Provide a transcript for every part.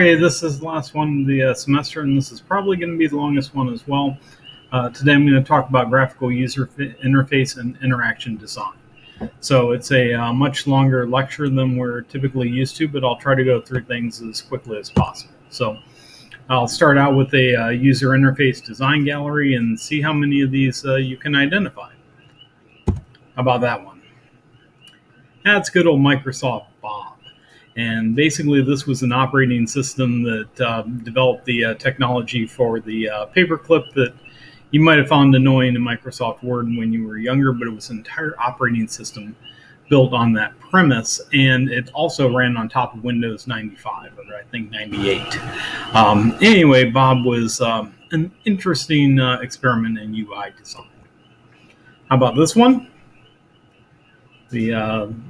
Hey, this is the last one of the semester, and this is probably going to be the longest one as well. Today I'm going to talk about graphical user interface and interaction design. So it's a much longer lecture than we're typically used to, but I'll try to go through things as quickly as possible. So I'll start out with a user interface design gallery and see how many of these you can identify. How about that one? That's good old Microsoft Bob. And basically, this was an operating system that developed the technology for the paperclip that you might have found annoying in Microsoft Word when you were younger, but it was an entire operating system built on that premise, and it also ran on top of Windows 95, or I think 98. Anyway, Bob was an interesting experiment in UI design. How about this one? The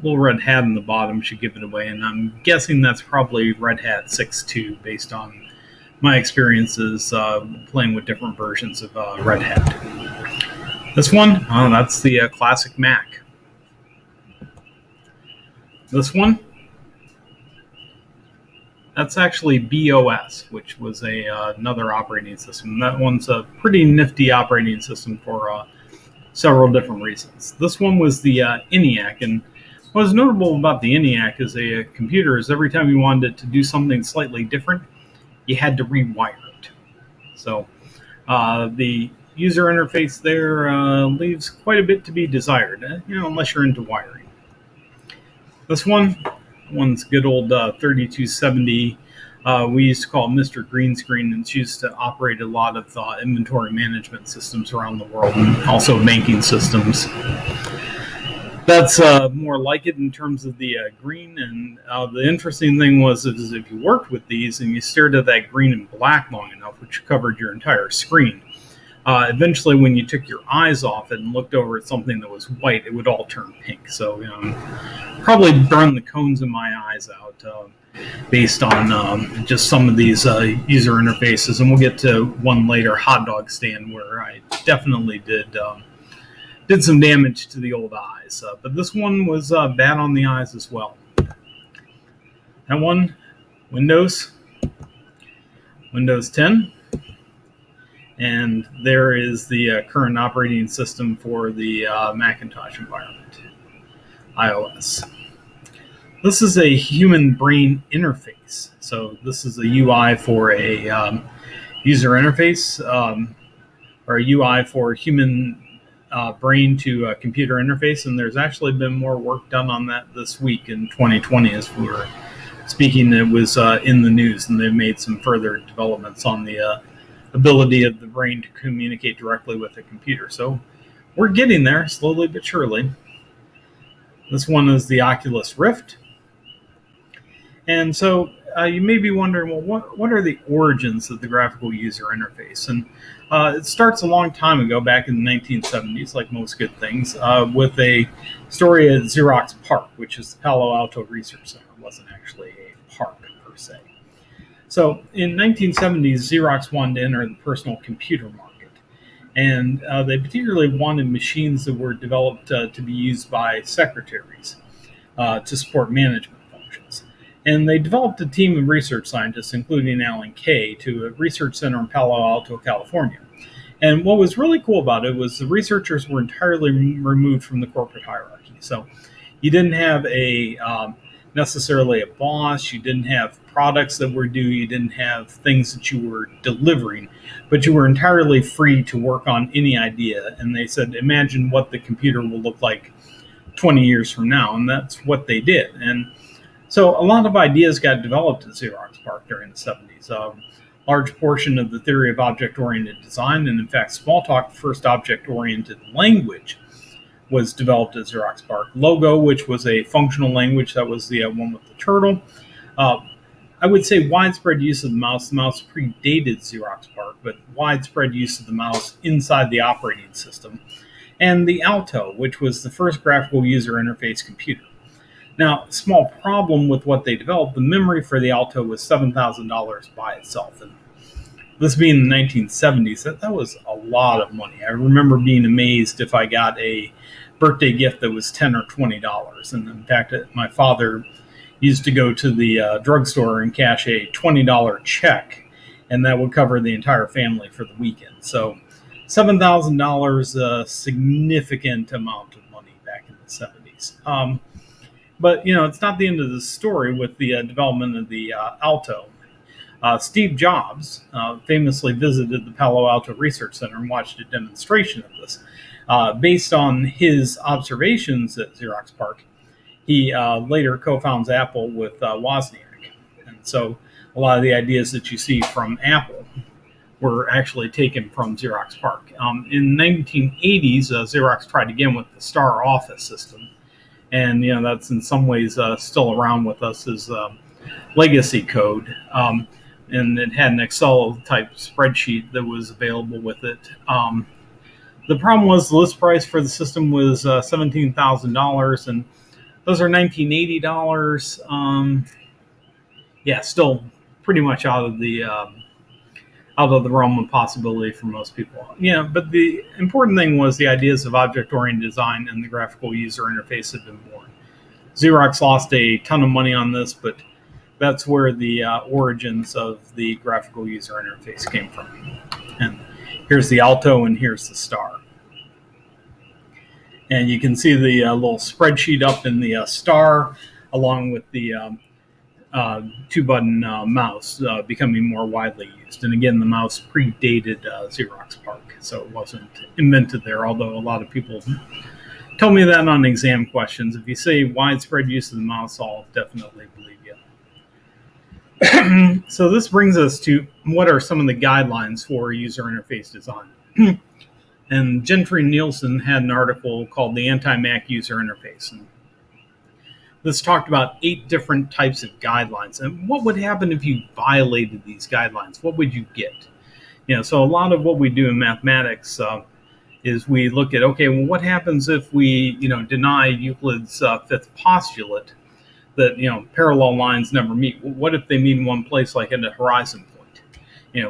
little red hat in the bottom should give it away, and I'm guessing that's probably Red Hat 6.2 based on my experiences playing with different versions of Red Hat. This one, that's the classic Mac. This one, that's actually BOS, which was another operating system. That one's a pretty nifty operating system for several different reasons. This one was the ENIAC, and what was notable about the ENIAC as a computer is every time you wanted it to do something slightly different, you had to rewire it. So the user interface there leaves quite a bit to be desired, unless you're into wiring. This one's good old 3270. We used to call it Mr. Green Screen, and it's used to operate a lot of inventory management systems around the world, and also banking systems. That's more like it in terms of the green, and the interesting thing is if you worked with these and you stared at that green and black long enough, which covered your entire screen, eventually when you took your eyes off it and looked over at something that was white, it would all turn pink. So probably burn the cones in my eyes out based on just some of these user interfaces. And we'll get to one later, hot dog stand, where I definitely did some damage to the old eyes. But this one was bad on the eyes as well. That one, Windows 10. And there is the current operating system for the Macintosh environment, iOS. This is a human brain interface. So this is a UI for a user interface, or a UI for human brain to a computer interface. And there's actually been more work done on that this week in 2020 as we were speaking. It was in the news, and they've made some further developments on the ability of the brain to communicate directly with a computer. So we're getting there slowly but surely. This one is the Oculus Rift. And so you may be wondering, well, what are the origins of the graphical user interface? And it starts a long time ago, back in the 1970s, like most good things, with a story at Xerox PARC, which is the Palo Alto Research Center. It wasn't actually a park per se. So in 1970s, Xerox wanted to enter the personal computer market. And they particularly wanted machines that were developed to be used by secretaries to support management functions. And they developed a team of research scientists, including Alan Kay, to a research center in Palo Alto, California. And what was really cool about it was the researchers were entirely removed from the corporate hierarchy. So you didn't have necessarily a boss, you didn't have products that were due, you didn't have things that you were delivering, but you were entirely free to work on any idea. And they said, imagine what the computer will look like 20 years from now. And that's what they did. And so a lot of ideas got developed at Xerox PARC during the 70s. A large portion of the theory of object-oriented design, and in fact, Smalltalk, the first object-oriented language, was developed at Xerox PARC. Logo, which was a functional language, that was the one with the turtle. I would say widespread use of the mouse. The mouse predated Xerox PARC, but widespread use of the mouse inside the operating system. And the Alto, which was the first graphical user interface computer. Now, small problem with what they developed, the memory for the Alto was $7,000 by itself. And this being the 1970s, that was a lot of money. I remember being amazed if I got a birthday gift that was $10 or $20. And in fact, my father used to go to the drugstore and cash a $20 check, and that would cover the entire family for the weekend. So $7,000, a significant amount of money back in the 70s. But, it's not the end of the story with the development of the Alto. Steve Jobs famously visited the Palo Alto Research Center and watched a demonstration of this. Based on his observations at Xerox PARC, he later co-founds Apple with Wozniak. And so a lot of the ideas that you see from Apple were actually taken from Xerox PARC. In the 1980s, Xerox tried again with the Star Office system. And, that's in some ways still around with us as legacy code. And it had an Excel-type spreadsheet that was available with it. The problem was the list price for the system was $17,000, and those are $1980. Still pretty much out of the realm of possibility for most people. But the important thing was the ideas of object-oriented design and the graphical user interface had been born. Xerox lost a ton of money on this, but that's where the origins of the graphical user interface came from. And here's the Alto, and here's the Star. And you can see the little spreadsheet up in the Star, along with the two-button mouse becoming more widely used. And again, the mouse predated Xerox PARC, so it wasn't invented there, although a lot of people tell me that on exam questions. If you say widespread use of the mouse, I'll definitely believe you. So this brings us to what are some of the guidelines for user interface design. And Gentry Nielsen had an article called The Anti-Mac User Interface. And this talked about 8 different types of guidelines. And what would happen if you violated these guidelines? What would you get? So a lot of what we do in mathematics is we look at, okay, well, what happens if we, deny Euclid's fifth postulate that, parallel lines never meet? What if they meet in one place, like at a horizon point?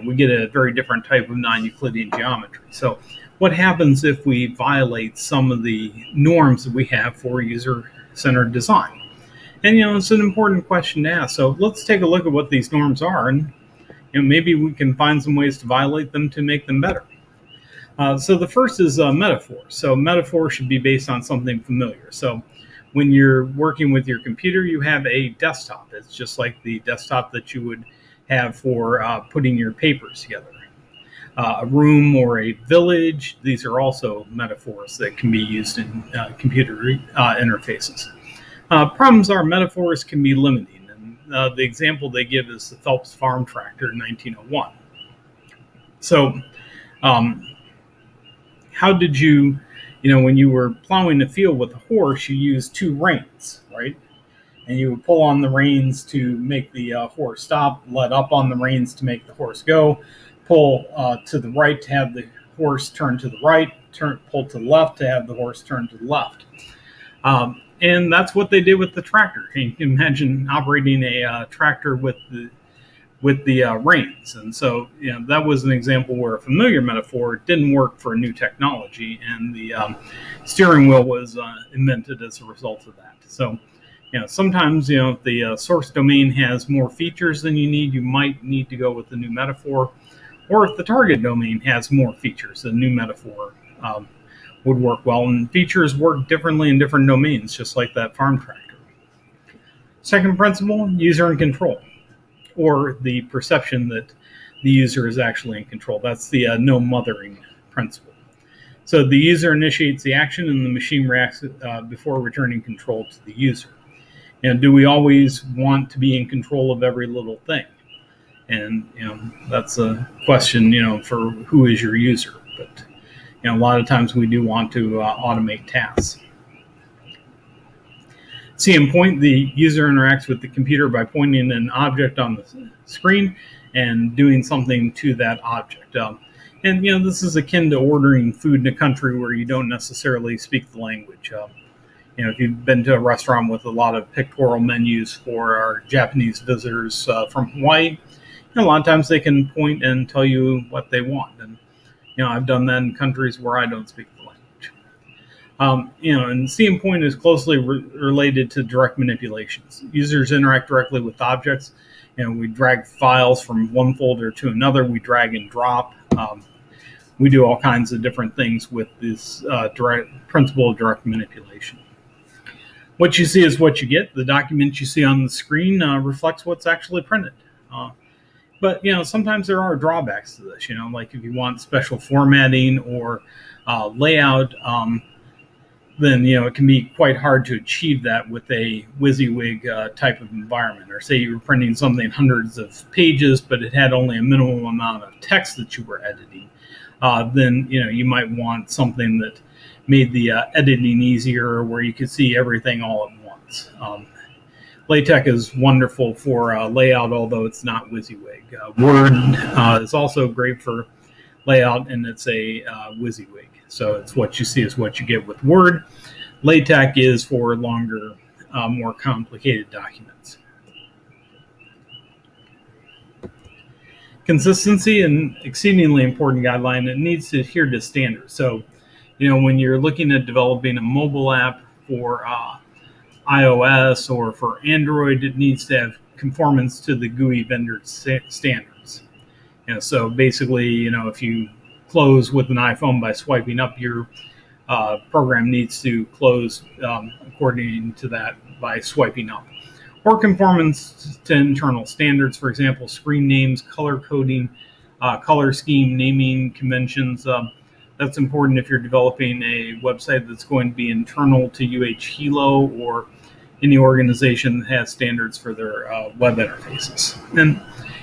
We get a very different type of non-Euclidean geometry. So what happens if we violate some of the norms that we have for user-centered design? And, it's an important question to ask. So let's take a look at what these norms are, and maybe we can find some ways to violate them to make them better. So the first is metaphor. So metaphor should be based on something familiar. So when you're working with your computer, you have a desktop. It's just like the desktop that you would have for putting your papers together. A room or a village, these are also metaphors that can be used in computer interfaces. Problems are metaphors can be limiting. And the example they give is the Phelps farm tractor in 1901. So how did you, when you were plowing the field with a horse, you used 2 reins, right? And you would pull on the reins to make the horse stop, let up on the reins to make the horse go, pull to the right to have the horse turn to the right, pull to the left to have the horse turn to the left. And that's what they did with the tractor. You can imagine operating a tractor with the reins. And so, that was an example where a familiar metaphor didn't work for a new technology, and the steering wheel was invented as a result of that. So, sometimes, if the source domain has more features than you need, you might need to go with the new metaphor. Or if the target domain has more features, a new metaphor would work well. And features work differently in different domains, just like that farm tractor. Second principle, user in control, or the perception that the user is actually in control. That's the no mothering principle. So the user initiates the action and the machine reacts before returning control to the user. And do we always want to be in control of every little thing? And, that's a question, for who is your user. But, a lot of times we do want to automate tasks. See, in point, the user interacts with the computer by pointing an object on the screen and doing something to that object. And, this is akin to ordering food in a country where you don't necessarily speak the language. If you've been to a restaurant with a lot of pictorial menus for our Japanese visitors from Hawaii, a lot of times they can point and tell you what they want. And, I've done that in countries where I don't speak the language. And seeing point is closely related to direct manipulations. Users interact directly with objects. We drag files from one folder to another. We drag and drop. We do all kinds of different things with this principle of direct manipulation. What you see is what you get. The document you see on the screen reflects what's actually printed. But sometimes there are drawbacks to this. Like if you want special formatting or layout, then it can be quite hard to achieve that with a WYSIWYG type of environment. Or say you were printing something hundreds of pages, but it had only a minimum amount of text that you were editing. Then you might want something that made the editing easier, where you could see everything all at once. LaTeX is wonderful for layout, although it's not WYSIWYG. Word is also great for layout, and it's a WYSIWYG. So it's what you see is what you get with Word. LaTeX is for longer, more complicated documents. Consistency, an exceedingly important guideline. It needs to adhere to standards. So, when you're looking at developing a mobile app for iOS or for Android, it needs to have conformance to the GUI Vendor standards. So basically, if you close with an iPhone by swiping up, your program needs to close according to that by swiping up. Or conformance to internal standards, for example, screen names, color coding, color scheme, naming conventions. That's important if you're developing a website that's going to be internal to UH-Hilo or any organization that has standards for their web interfaces. And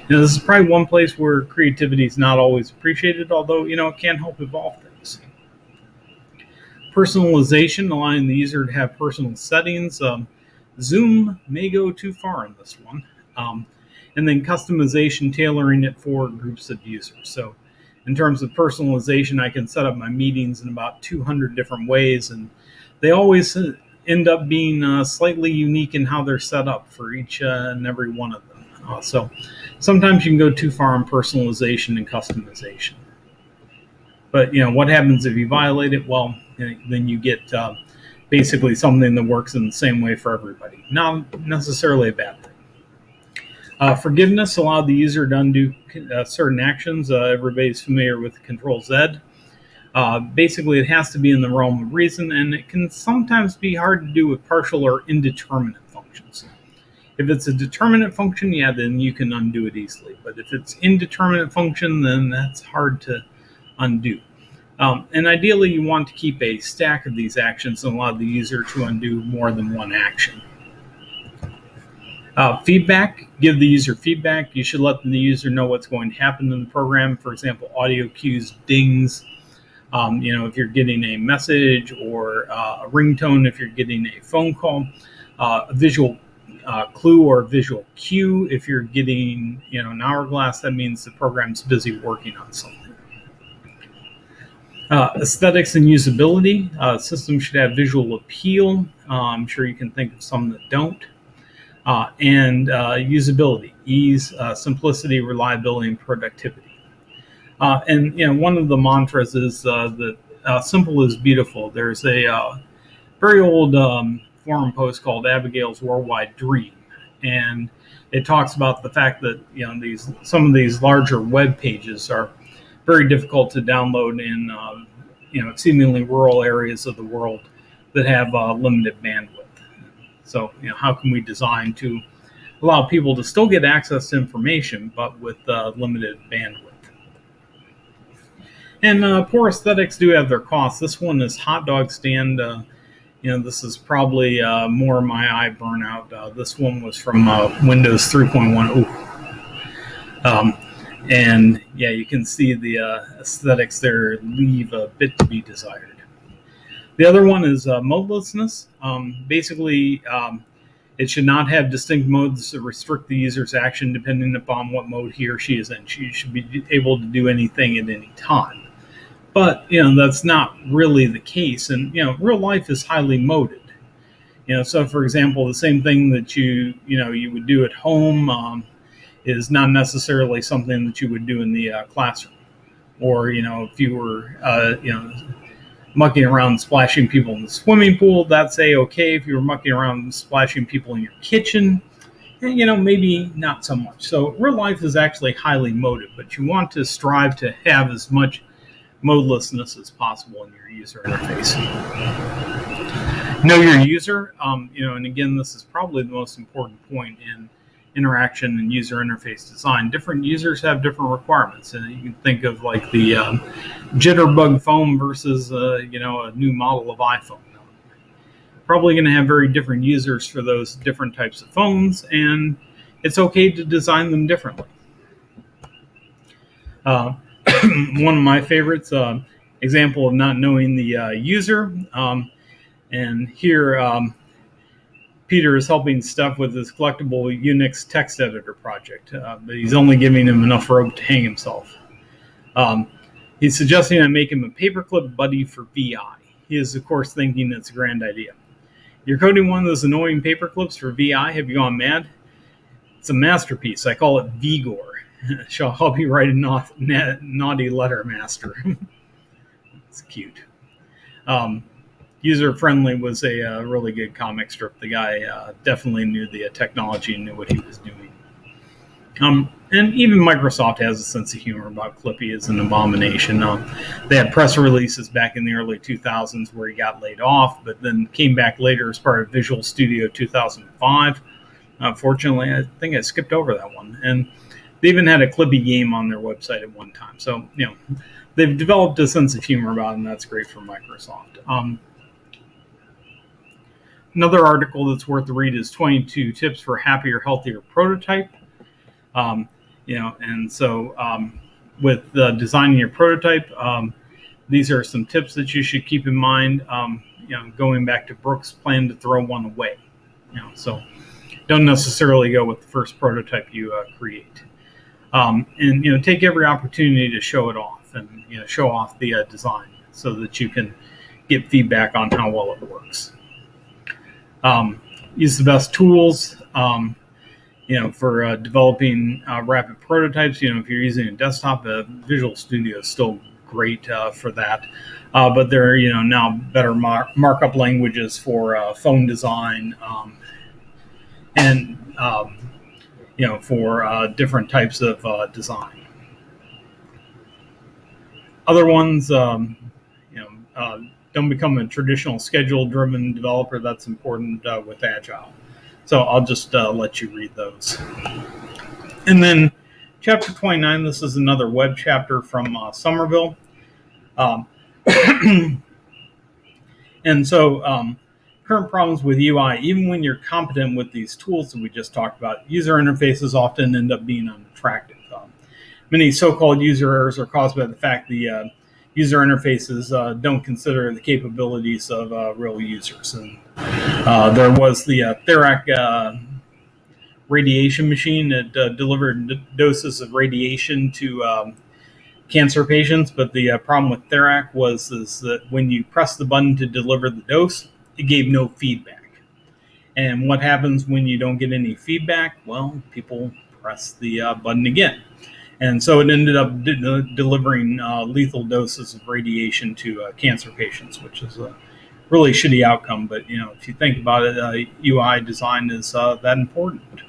this is probably one place where creativity is not always appreciated, although it can help evolve things. Personalization, allowing the user to have personal settings. Zoom may go too far in this one. And then customization, tailoring it for groups of users. So in terms of personalization, I can set up my meetings in about 200 different ways, and they always end up being slightly unique in how they're set up for each and every one of them. So sometimes you can go too far in personalization and customization. But what happens if you violate it? Well, then you get basically something that works in the same way for everybody. Not necessarily a bad thing. Forgiveness allowed the user to undo certain actions. Everybody's familiar with Control-Z. Basically, it has to be in the realm of reason, and it can sometimes be hard to do with partial or indeterminate functions. If it's a determinate function, then you can undo it easily. But if it's indeterminate function, then that's hard to undo. And ideally, you want to keep a stack of these actions and allow the user to undo more than one action. Feedback, give the user feedback. You should let the user know what's going to happen in the program. For example, audio cues, dings. If you're getting a message or a ringtone, if you're getting a phone call, a visual clue or visual cue. If you're getting, an hourglass, that means the program's busy working on something. Aesthetics and usability. Systems should have visual appeal. I'm sure you can think of some that don't. And usability, ease, simplicity, reliability, and productivity. And one of the mantras is that simple is beautiful. There's a very old forum post called Abigail's Worldwide Dream, and it talks about the fact that some of these larger web pages are very difficult to download in exceedingly rural areas of the world that have limited bandwidth. So how can we design to allow people to still get access to information, but with limited bandwidth? And poor aesthetics do have their costs. This one is hot dog stand. This is probably more my eye burnout. This one was from Windows 3.1. And you can see the aesthetics there leave a bit to be desired. The other one is modelessness. Basically, it should not have distinct modes that restrict the user's action depending upon what mode he or she is in. She should be able to do anything at any time. But, that's not really the case. And, real life is highly moded. So, for example, the same thing that you would do at home is not necessarily something that you would do in the classroom. Or, if you were, mucking around splashing people in the swimming pool, that's A-okay. If you're mucking around splashing people in your kitchen, maybe not so much. So real life is actually highly moded, but you want to strive to have as much modelessness as possible in your user interface. Know your user, and again, this is probably the most important point in interaction and user interface design. Different users have different requirements, and you can think of like the jitterbug phone versus a new model of iPhone. Probably going to have very different users for those different types of phones, and it's okay to design them differently. One of my favorites, example of not knowing the user, and here Peter is helping Steph with his collectible Unix text editor project, but he's only giving him enough rope to hang himself. He's suggesting I make him a paperclip buddy for VI. He is, of course, thinking it's a grand idea. You're coding one of those annoying paperclips for VI? Have you gone mad? It's a masterpiece. I call it Vigor. Shall help you write a naughty letter, master. It's cute. User-friendly was a really good comic strip. The guy definitely knew the technology and knew what he was doing. And even Microsoft has a sense of humor about Clippy as an abomination. They had press releases back in the early 2000s where he got laid off, but then came back later as part of Visual Studio 2005. Fortunately, I think I skipped over that one. And they even had a Clippy game on their website at one time. So, they've developed a sense of humor about it, and that's great for Microsoft. Another article that's worth the read is 22 Tips for Happier, Healthier Prototype. With designing your prototype, these are some tips that you should keep in mind. Going back to Brooks' plan to throw one away. So don't necessarily go with the first prototype you create. And take every opportunity to show it off and show off the design so that you can get feedback on how well it works. Use the best tools. For developing rapid prototypes. If you're using a desktop, Visual Studio is still great for that. But there are, now better markup languages for phone design and, for different types of design. Other ones, don't become a traditional schedule-driven developer. That's important with Agile. So I'll just let you read those. And then chapter 29, this is another web chapter from Sommerville. And so current problems with UI, even when you're competent with these tools that we just talked about, user interfaces often end up being unattractive. Many so-called user errors are caused by the fact the user interfaces don't consider the capabilities of real users. And there was the Therac radiation machine that delivered doses of radiation to cancer patients, but the problem with Therac was that when you press the button to deliver the dose, it gave no feedback. And what happens when you don't get any feedback? Well, people press the button again. And so it ended up delivering lethal doses of radiation to cancer patients, which is a really shitty outcome. But, if you think about it, UI design is that important.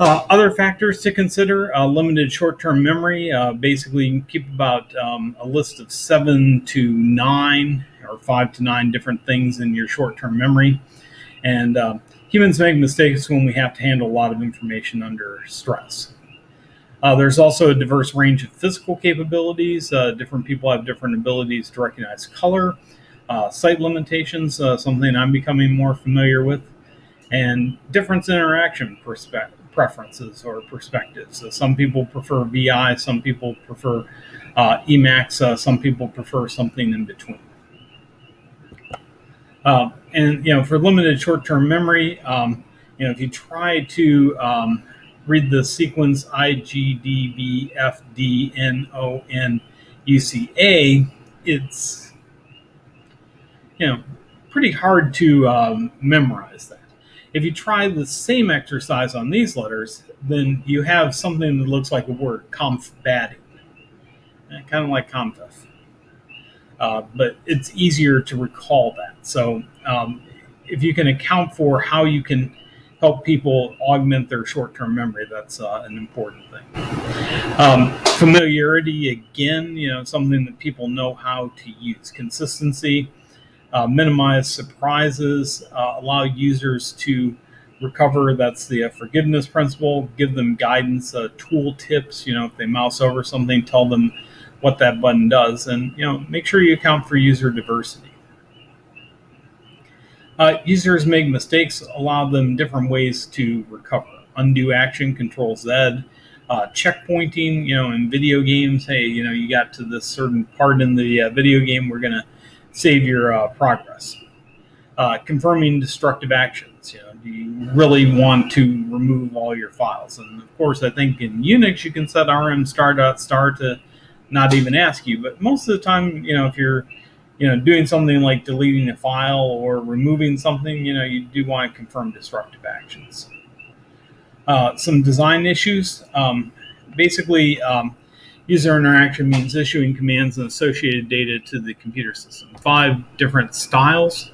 Other factors to consider, limited short-term memory. Basically, you can keep about a list of 7 to 9 or 5 to 9 different things in your short-term memory. And humans make mistakes when we have to handle a lot of information under stress. There's also a diverse range of physical capabilities. Different people have different abilities to recognize color, sight limitations, something I'm becoming more familiar with, and different interaction preferences or perspectives. So some people prefer VI, some people prefer Emacs, some people prefer something in between. And for limited short-term memory, if you try to read the sequence IGDBFDNONUCA, it's pretty hard to memorize that. If you try the same exercise on these letters, then you have something that looks like a word, comf-batting, kind of like confef. but it's easier to recall that. So if you can account for how you can help people augment their short-term memory, that's an important thing. Familiarity, again, something that people know how to use. Consistency, minimize surprises, allow users to recover. That's the forgiveness principle. Give them guidance, tool tips. If they mouse over something, tell them what that button does, and make sure you account for user diversity. Users make mistakes, allow them different ways to recover. Undo action, Control Z. Checkpointing, in video games, hey, you got to this certain part in the video game, we're going to save your progress. Confirming destructive actions, do you really want to remove all your files? And of course, I think in Unix, you can set rm star.star to not even ask you, but most of the time, if you're doing something like deleting a file or removing something, you do want to confirm destructive actions. Some design issues. Basically, user interaction means issuing commands and associated data to the computer system. 5 different styles.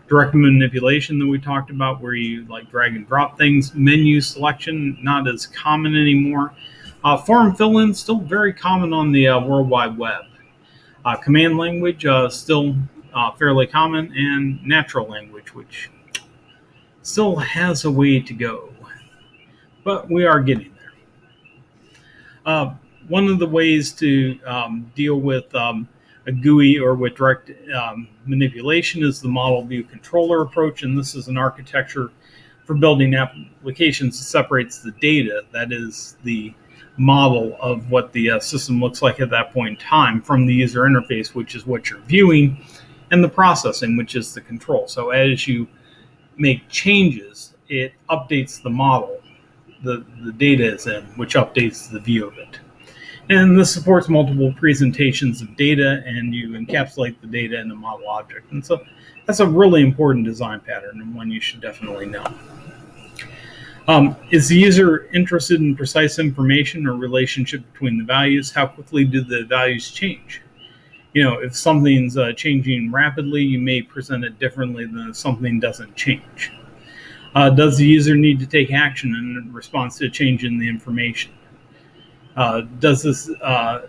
Direct manipulation that we talked about, where you drag and drop things. Menu selection, not as common anymore. Form fill-in, still very common on the World Wide Web. Command language, still fairly common, and natural language, which still has a way to go. But we are getting there. One of the ways to deal with a GUI or with direct manipulation is the model view controller approach, and this is an architecture for building applications that separates the data, that is the model of what the system looks like at that point in time, from the user interface, which is what you're viewing, and the processing, which is the control. So as you make changes, it updates the model the data is in, which updates the view of it. And this supports multiple presentations of data, and you encapsulate the data in a model object. And so that's a really important design pattern, and one you should definitely know. Is the user interested in precise information or relationship between the values? How quickly do the values change? If something's changing rapidly, you may present it differently than if something doesn't change. Does the user need to take action in response to a change in the information? Do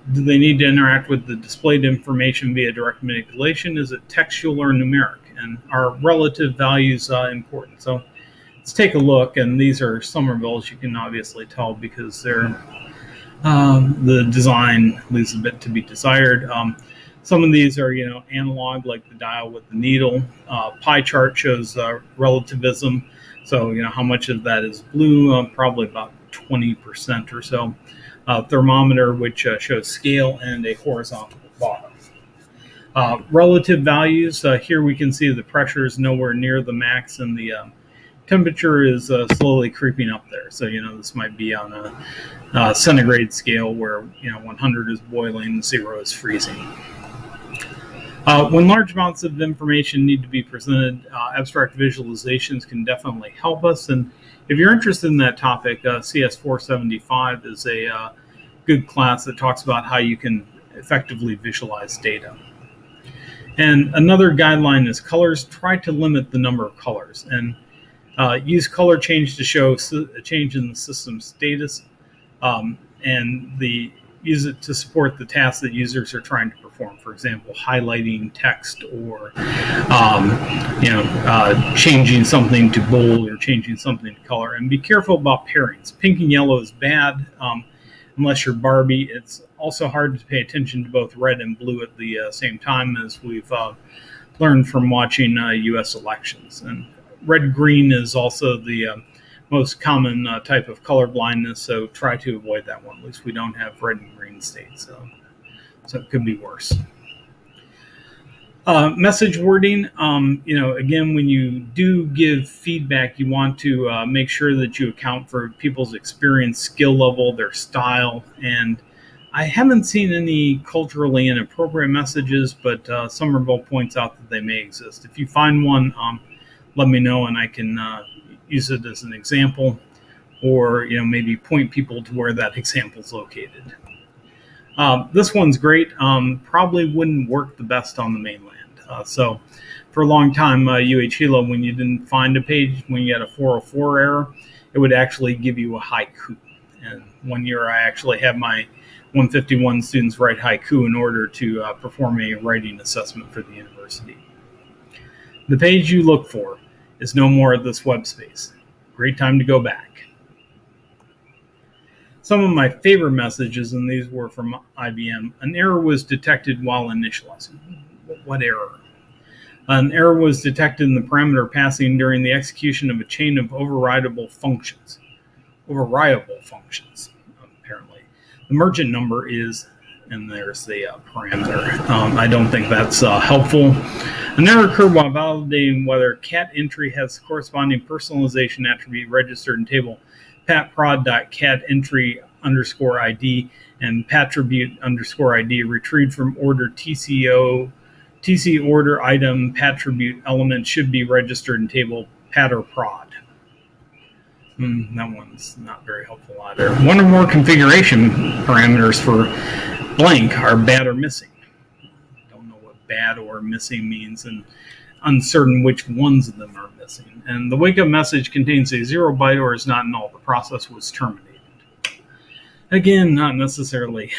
they need to interact with the displayed information via direct manipulation? Is it textual or numeric? And are relative values important? So let's take a look, and these are Sommerville, you can obviously tell because they're the design leaves a bit to be desired. Some of these are analog, like the dial with the needle. Pie chart shows relativism, so how much of that is blue? Probably about 20% or so. Thermometer, which shows scale, and a horizontal bottom. Relative values, here we can see the pressure is nowhere near the max, and the temperature is slowly creeping up there. So, this might be on a centigrade scale where, 100 is boiling, 0 is freezing. When large amounts of information need to be presented, abstract visualizations can definitely help us. And if you're interested in that topic, CS460 is a good class that talks about how you can effectively visualize data. And another guideline is colors. Try to limit the number of colors, and use color change to show a change in the system status, and use it to support the tasks that users are trying to perform. For example, highlighting text, or changing something to bold, or changing something to color. And be careful about pairings. Pink and yellow is bad unless you're Barbie. It's also hard to pay attention to both red and blue at the same time, as we've learned from watching U.S. elections. And red-green is also the most common type of color blindness, so try to avoid that one. At least we don't have red and green states, so it could be worse. Message wording, again, when you do give feedback, you want to make sure that you account for people's experience, skill level, their style. And I haven't seen any culturally inappropriate messages, but Sommerville points out that they may exist. If you find one, let me know, and I can use it as an example, or maybe point people to where that example is located. This one's great. Probably wouldn't work the best on the mainland. So for a long time, UH-Hilo, when you didn't find a page, when you had a 404 error, it would actually give you a haiku. And one year I actually had my 151 students write haiku in order to perform a writing assessment for the university. The page you look for is no more at this web space. Great time to go back. Some of my favorite messages, and these were from IBM, an error was detected while initializing. What error? An error was detected in the parameter passing during the execution of a chain of overridable functions. Overridable functions, apparently. The merchant number is, and there's the parameter. I don't think that's helpful. An error occurred while validating whether cat entry has the corresponding personalization attribute registered in table patprod.catEntry_ID and pattribute_ID retrieved from order TC order item pattribute element should be registered in table pat or prod. That one's not very helpful either. One or more configuration parameters for blank are bad or missing. Don't know what bad or missing means, and uncertain which ones of them are missing. And the wake-up message contains a 0 byte or is not null. The process was terminated. Again, not necessarily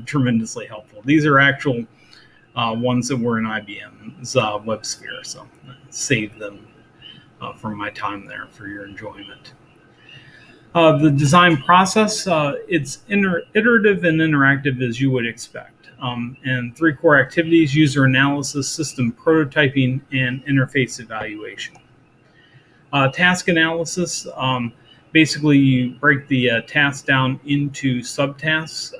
tremendously helpful. These are actual ones that were in IBM's WebSphere, so save them from my time there for your enjoyment. The design process, it's iterative and interactive as you would expect. And 3 core activities: user analysis, system prototyping, and interface evaluation. Task analysis, basically you break the task down into subtasks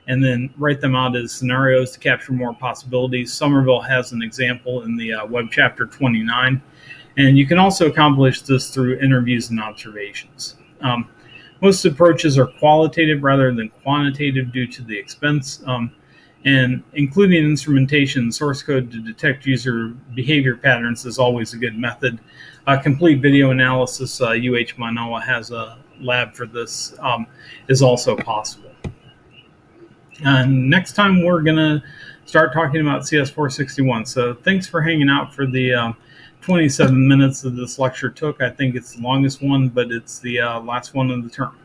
and then write them out as scenarios to capture more possibilities. Sommerville has an example in the web chapter 29. And you can also accomplish this through interviews and observations. Most approaches are qualitative rather than quantitative due to the expense, and including instrumentation and source code to detect user behavior patterns is always a good method. Complete video analysis, UH Manoa has a lab for this, is also possible. Next time we're going to start talking about CS461. So thanks for hanging out for the 27 minutes that this lecture took. I think it's the longest one, but it's the last one of the term.